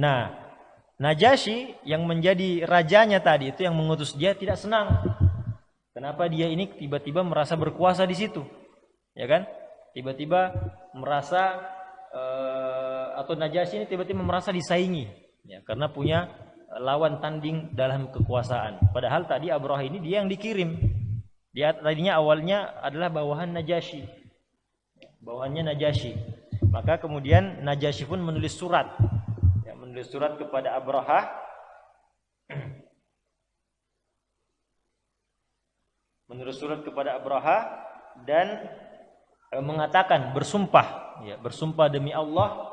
Nah, Najasyi yang menjadi rajanya tadi itu yang mengutus dia tidak senang. Kenapa dia ini tiba-tiba merasa berkuasa di situ? Ya kan? Tiba-tiba merasa atau Najasyi ini tiba-tiba merasa disaingi, ya, karena punya lawan tanding dalam kekuasaan. Padahal tadi Abraha ini dia yang dikirim. Dia tadinya awalnya adalah bawahan Najasyi. Bawahannya Najasyi. Maka kemudian Najasyi pun menulis surat. Ya, menulis surat kepada Abraha. Menulis surat kepada Abraha dan mengatakan, bersumpah, ya, bersumpah demi Allah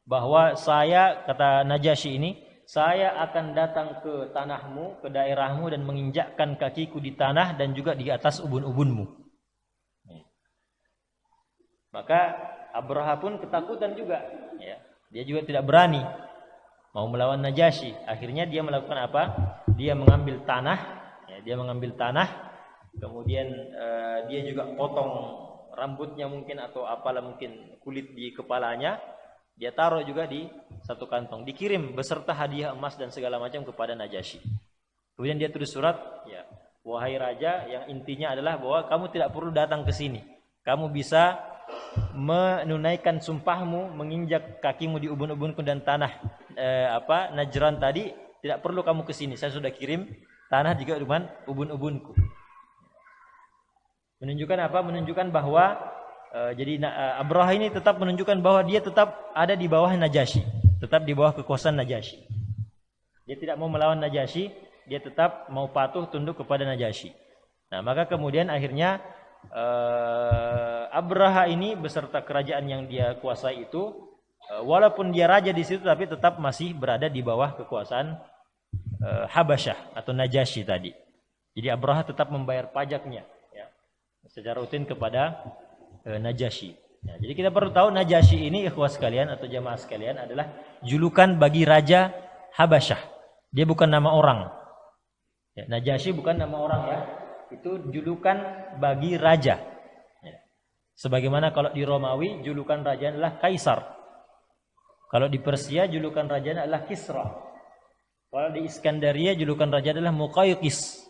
bahwa saya, kata Najasyi ini, saya akan datang ke tanahmu, ke daerahmu dan menginjakkan kakiku di tanah dan juga di atas ubun-ubunmu. Maka Abraha pun ketakutan juga, ya. Dia juga tidak berani mau melawan Najasyi. Akhirnya dia melakukan apa? Dia mengambil tanah, ya, dia mengambil tanah, kemudian dia juga potong rambutnya mungkin atau apalah, mungkin kulit di kepalanya, dia taruh juga di satu kantong, dikirim beserta hadiah emas dan segala macam kepada Najasyi. Kemudian dia tulis surat, ya, wahai raja, yang intinya adalah bahwa kamu tidak perlu datang ke sini. Kamu bisa menunaikan sumpahmu, menginjak kakimu di ubun-ubunku dan tanah Najran tadi, tidak perlu kamu ke sini. Saya sudah kirim tanah juga dengan ubun-ubunku. Menunjukkan apa? Menunjukkan bahwa jadi Abraha ini tetap menunjukkan bahwa dia tetap ada di bawah Najasyi, tetap di bawah kekuasaan Najasyi. Dia tidak mau melawan Najasyi, dia tetap mau patuh tunduk kepada Najasyi. Nah, maka kemudian akhirnya Abraha ini beserta kerajaan yang dia kuasai itu, walaupun dia raja di situ tapi tetap masih berada di bawah kekuasaan Habasyah atau Najasyi tadi. Jadi Abraha tetap membayar pajaknya, ya, secara rutin kepada Najasyi. Ya, jadi kita perlu tahu Najasyi ini, ikhwas sekalian atau jamaah sekalian, adalah julukan bagi raja Habasyah. Dia bukan nama orang. Ya, Najasyi bukan nama orang, ya. Itu julukan bagi raja. Ya. Sebagaimana kalau di Romawi julukan raja adalah Kaisar. Kalau di Persia julukan raja adalah Kisra. Kalau di Iskandaria julukan raja adalah Muqawqis.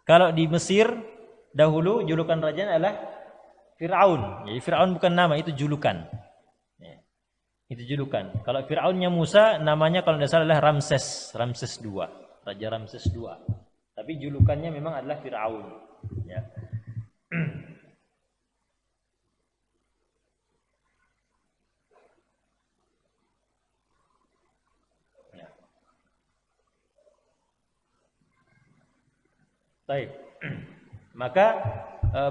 Kalau di Mesir dahulu julukan raja adalah Fir'aun. Jadi Fir'aun bukan nama, itu julukan. Ya. Itu julukan. Kalau Fir'aunnya Musa, namanya kalau tidak salah adalah Ramses II, Raja Ramses II. Tapi julukannya memang adalah Fir'aun. Ya. Ya. Baik. Maka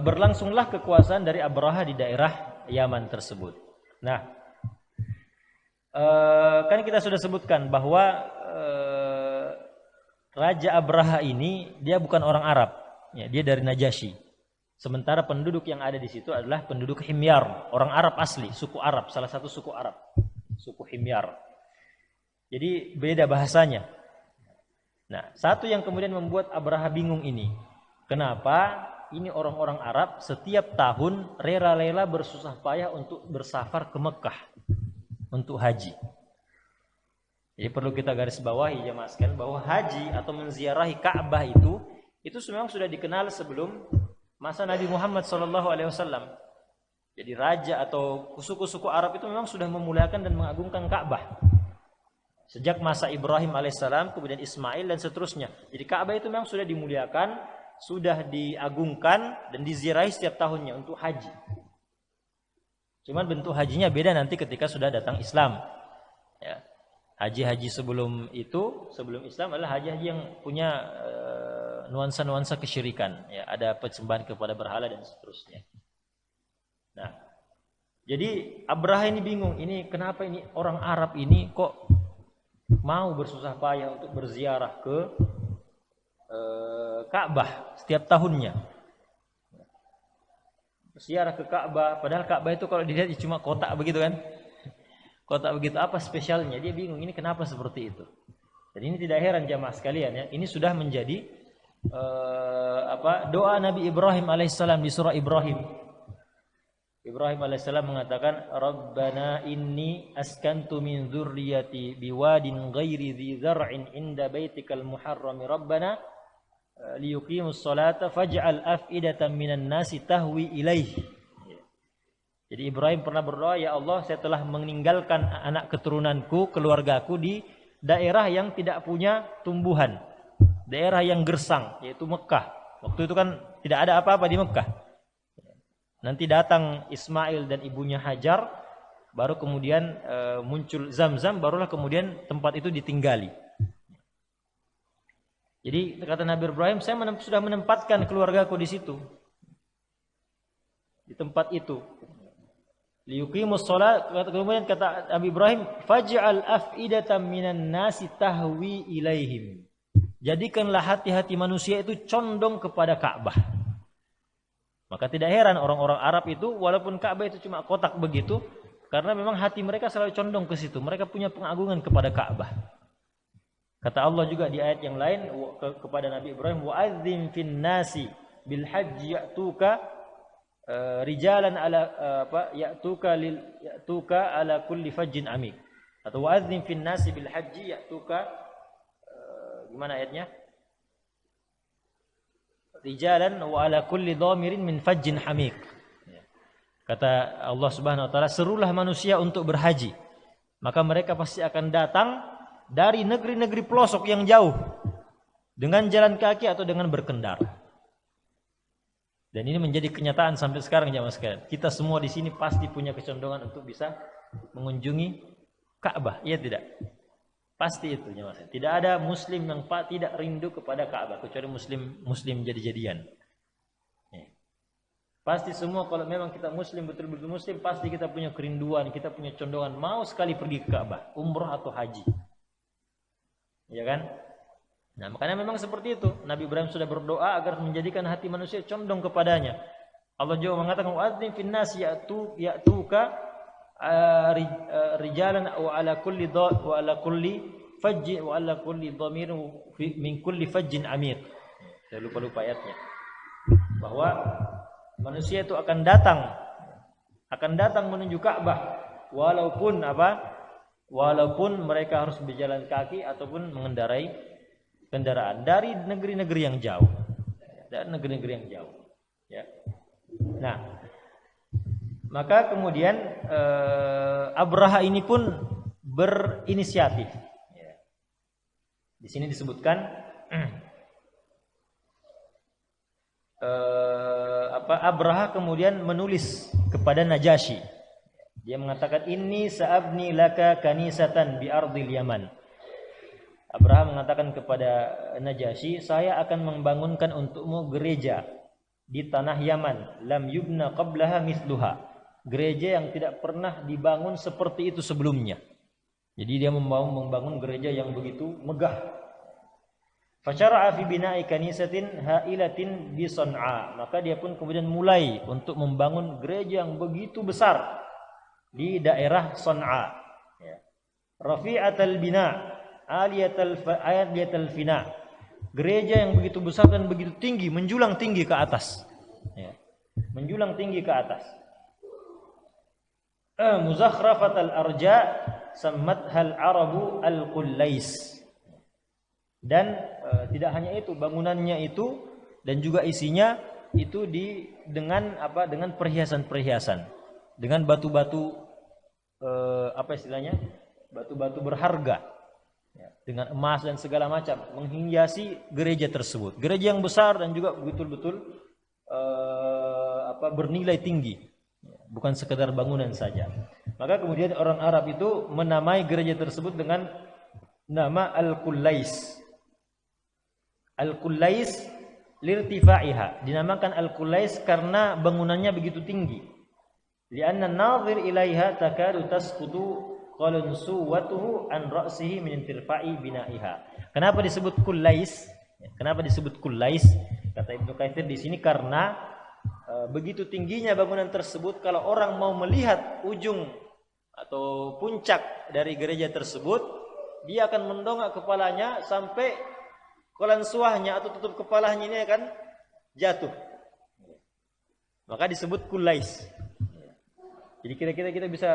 berlangsunglah kekuasaan dari Abraha di daerah Yaman tersebut. Nah, kan kita sudah sebutkan bahwa Raja Abraha ini dia bukan orang Arab, ya, dia dari Najasyi. Sementara penduduk yang ada di situ adalah penduduk Himyar, orang Arab asli, suku Arab, salah satu suku Arab, suku Himyar. Jadi beda bahasanya. Nah, satu yang kemudian membuat Abraha bingung ini, kenapa ini orang-orang Arab setiap tahun rela-rela bersusah payah untuk bersafar ke Mekah untuk haji. Jadi perlu kita garis bawahi, jemaah sekalian, bahwa haji atau menziarahi Ka'bah itu memang sudah dikenal sebelum masa Nabi Muhammad SAW. Jadi raja atau suku-suku Arab itu memang sudah memuliakan dan mengagungkan Ka'bah sejak masa Ibrahim alaihissalam, kemudian Ismail dan seterusnya. Jadi Ka'bah itu memang sudah dimuliakan, sudah diagungkan dan diziarahi setiap tahunnya untuk haji. Cuman bentuk hajinya beda nanti ketika sudah datang Islam. Ya. Haji-haji sebelum Islam adalah haji-haji yang punya nuansa-nuansa kesyirikan. Ya, ada persembahan kepada berhala dan seterusnya. Nah, jadi Abraha ini bingung, ini kenapa ini orang Arab ini kok mau bersusah payah untuk berziarah ke Ka'bah setiap tahunnya. Berziarah ke Ka'bah, padahal Ka'bah itu kalau dilihat cuma kotak begitu kan. Kotak begitu, apa spesialnya? Dia bingung, ini kenapa seperti itu. Jadi ini tidak heran jamaah sekalian, ya. Ini sudah menjadi doa Nabi Ibrahim alaihissalam di surah Ibrahim. Ibrahim alaihissalam mengatakan, Rabbana inni askantu min dzurriyyati biwadin ghairi dzi zar'in inda baitikal muharram Rabbana liyuqimus salata faj'al af'idatan minan nasi tahwi ilaihi. Jadi Ibrahim pernah berdoa, ya Allah, saya telah meninggalkan anak keturunanku, keluargaku di daerah yang tidak punya tumbuhan, daerah yang gersang, yaitu Mekah. Waktu itu kan tidak ada apa-apa di Mekah. Nanti datang Ismail dan ibunya Hajar, baru kemudian muncul Zam-Zam, barulah kemudian tempat itu ditinggali. Jadi kata Nabi Ibrahim, saya sudah menempatkan keluargaku di situ, di tempat itu. Liyuqimus shalah, kemudian kata Nabi Ibrahim, faj'al af'idatan minan nasi tahwi ilaihim. Jadikanlah hati-hati manusia itu condong kepada Ka'bah. Maka tidak heran orang-orang Arab itu, walaupun Ka'bah itu cuma kotak begitu, karena memang hati mereka selalu condong ke situ. Mereka punya pengagungan kepada Ka'bah. Kata Allah juga di ayat yang lain kepada Nabi Ibrahim, wa'adzim fin nasi bil hajji ya'tuka rijalan ala ya'tuka ala kulli fajjin amik. Atau wa'adzim fin nasi bil hajji ya'tuka, gimana ayatnya? Rijalan wa ala kulli dhamirin min fajjin hamik. Kata Allah Subhanahu wa taala, serulah manusia untuk berhaji. Maka mereka pasti akan datang dari negeri-negeri pelosok yang jauh dengan jalan kaki atau dengan berkendara. Dan ini menjadi kenyataan sampai sekarang jamaah sekalian. Kita semua di sini pasti punya kecondongan untuk bisa mengunjungi Ka'bah, iya tidak? Pasti itu jemaah. Tidak ada muslim yang tidak rindu kepada Ka'bah kecuali muslim jadi-jadian. Pasti semua kalau memang kita muslim, betul-betul muslim, pasti kita punya kerinduan, kita punya condongan mau sekali pergi ke Ka'bah, umrah atau haji. Ya kan? Nah, makanya memang seperti itu. Nabi Ibrahim sudah berdoa agar menjadikan hati manusia condong kepadanya. Allah juga mengatakan, wa'adzim fin nas ya'tuka rijalan wa ala kulli fajjin wa ala kulli dhamir min kulli fajjin amir. Saya lupa ayatnya. Bahwa manusia itu akan datang menuju Ka'bah walaupun mereka harus berjalan kaki ataupun mengendarai kendaraan dari negeri-negeri yang jauh. Ya. Nah, maka kemudian Abraha ini pun berinisiatif. Di sini disebutkan Abraha kemudian menulis kepada Najasyi. Dia mengatakan, inni sa'abni laka kanisatan bi ardil Yaman. Abraha mengatakan kepada Najasyi, saya akan membangunkan untukmu gereja di tanah Yaman, lam yubna qablaha mithluha. Gereja yang tidak pernah dibangun seperti itu sebelumnya. Jadi dia membangun gereja yang begitu megah. Fasyara'a fi bina'i kanisatin ha'ilatin bi San'a. Maka dia pun kemudian mulai untuk membangun gereja yang begitu besar di daerah San'a. Rafi'atal bina, aliyatal fina. Gereja yang begitu besar dan begitu tinggi, menjulang tinggi ke atas. Menjulang tinggi ke atas. Muzakhrafatal arja sammathal arabu al-Qullais. Dan tidak hanya itu, bangunannya itu dan juga isinya itu dengan perhiasan-perhiasan, dengan batu-batu istilahnya? Batu-batu berharga. Dengan emas dan segala macam menghiasi gereja tersebut. Gereja yang besar dan juga betul-betul bernilai tinggi. Bukan sekedar bangunan saja. Maka kemudian orang Arab itu menamai gereja tersebut dengan nama Al-Qullais. Al-Qullais lirtifa'iha. Dinamakan Al-Qullais karena bangunannya begitu tinggi. Lianna an-nadhir ilaiha takadu tasqutu qalunsuwatuhu an ra'sihi min intirfa'i bina'iha. Kenapa disebut Qullais? Kenapa disebut Qullais? Kata Ibnu Katsir di sini karena begitu tingginya bangunan tersebut, kalau orang mau melihat ujung atau puncak dari gereja tersebut, dia akan mendongak kepalanya sampai kolansuahnya atau tutup kepalanya ini akan jatuh. Maka disebut Qullais. Jadi kira-kira kita bisa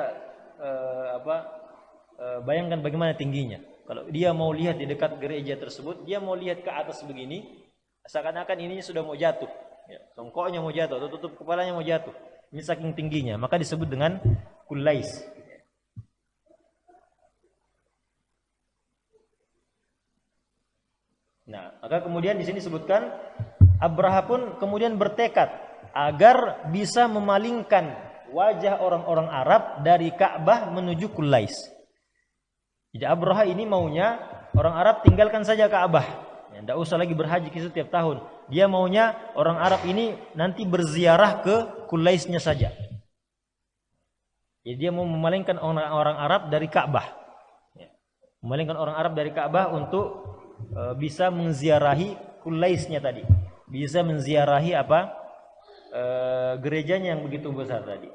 bayangkan bagaimana tingginya. Kalau dia mau lihat di dekat gereja tersebut, dia mau lihat ke atas begini, seakan-akan ininya sudah mau jatuh. Ya, songkoknya mau jatuh, atau tutup kepalanya mau jatuh. Ini saking tingginya, maka disebut dengan kulais. Nah, maka kemudian di sini sebutkan Abraha pun kemudian bertekad agar bisa memalingkan wajah orang-orang Arab dari Ka'bah menuju Kulais. Jadi Abraha ini maunya orang Arab tinggalkan saja Ka'bah, ya, tidak usah lagi berhaji ke setiap tahun. Dia maunya orang Arab ini nanti berziarah ke Kulaisnya saja. Jadi dia mau memalingkan orang-orang Arab dari Ka'bah, ya. Memalingkan orang Arab dari Ka'bah untuk bisa menziarahi Kulaisnya tadi, bisa menziarahi gerejanya yang begitu besar tadi.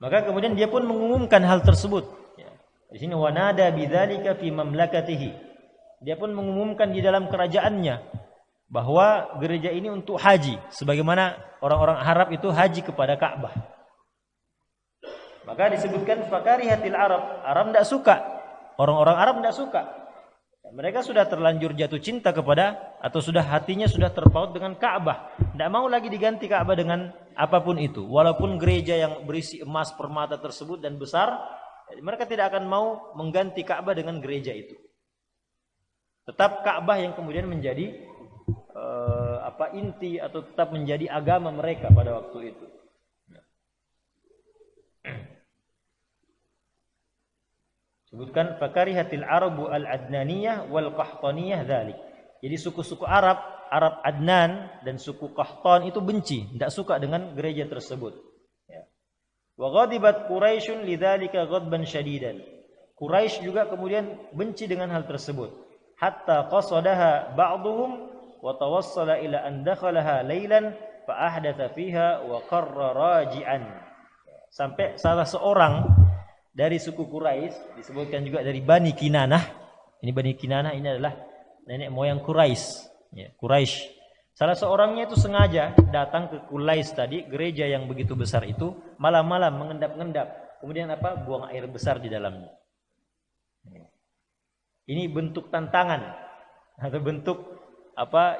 Maka kemudian dia pun mengumumkan hal tersebut. Ya. Di sini wanada bidzalika fi mamlakatihi. Dia pun mengumumkan di dalam kerajaannya bahwa gereja ini untuk haji, sebagaimana orang-orang Arab itu haji kepada Ka'bah. Maka disebutkan fakarihatil Arab. Arab tidak suka. Orang-orang Arab tidak suka. Mereka sudah terlanjur jatuh cinta kepada, atau sudah hatinya sudah terpaut dengan Ka'bah. Tidak mau lagi diganti Ka'bah dengan apapun itu. Walaupun gereja yang berisi emas permata tersebut dan besar, mereka tidak akan mau mengganti Ka'bah dengan gereja itu. Tetap Ka'bah yang kemudian menjadi inti, atau tetap menjadi agama mereka pada waktu itu. Sebutkan fakarihatil Arabu al-Adnaniyah wal Qahtaniyah dzalik. Jadi suku-suku Arab Adnan dan suku Qahtan itu benci, tidak suka dengan gereja tersebut. Ya. Wa ghadibat Quraisyun lidzalika ghadban syadidan. Quraisy juga kemudian benci dengan hal tersebut. Hatta qasadaha ba'dhum wa tawassala ila an dakhalaha lailan fa ahdatha fiha wa qarra raji'an. Sampai salah seorang dari suku Quraisy, disebutkan juga dari Bani Kinanah. Ini Bani Kinanah ini adalah nenek moyang Quraisy. Ya, Quraisy. Salah seorangnya itu sengaja datang ke Kulais tadi, gereja yang begitu besar itu, malam-malam mengendap-endap. Kemudian buang air besar di dalamnya. Ini bentuk tantangan atau bentuk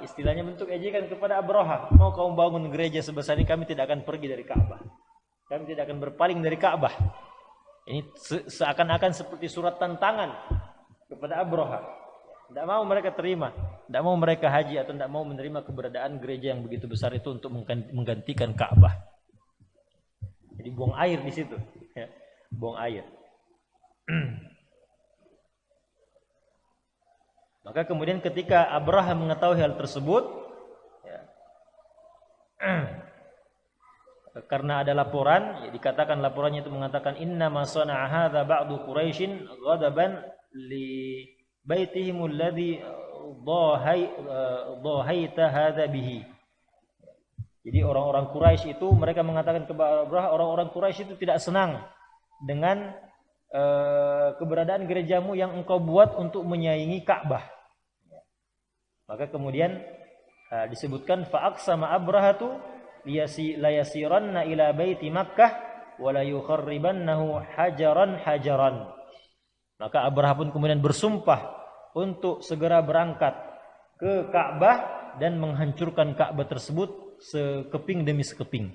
istilahnya bentuk ejekan kepada Abraha. Mau kamu bangun gereja sebesar ini, kami tidak akan pergi dari Ka'bah. Kami tidak akan berpaling dari Ka'bah. Ini seakan-akan seperti surat tantangan kepada Abraha. Tidak mau mereka terima, tidak mau mereka haji, atau tidak mau menerima keberadaan gereja yang begitu besar itu untuk menggantikan Ka'bah. Jadi buang air di situ, ya. Buang air. Maka kemudian ketika Abraha mengetahui hal tersebut, ya, karena ada laporan, ya, dikatakan laporannya itu mengatakan inna ma sana'a hadza ba'du Quraisyin ghadaban li baitihim alladhi dhahaita hadza bihi. Jadi orang-orang Quraisy itu mereka mengatakan kepada Abraha, orang-orang Quraisy itu tidak senang dengan keberadaan gerejamu yang engkau buat untuk menyaingi Ka'bah. Maka kemudian disebutkan fa'aqsama Abrahatu layasiranna ila baiti Makkah wa la yukharribannahu hajaran. Maka Abraha pun kemudian bersumpah untuk segera berangkat ke Ka'bah dan menghancurkan Ka'bah tersebut sekeping demi sekeping.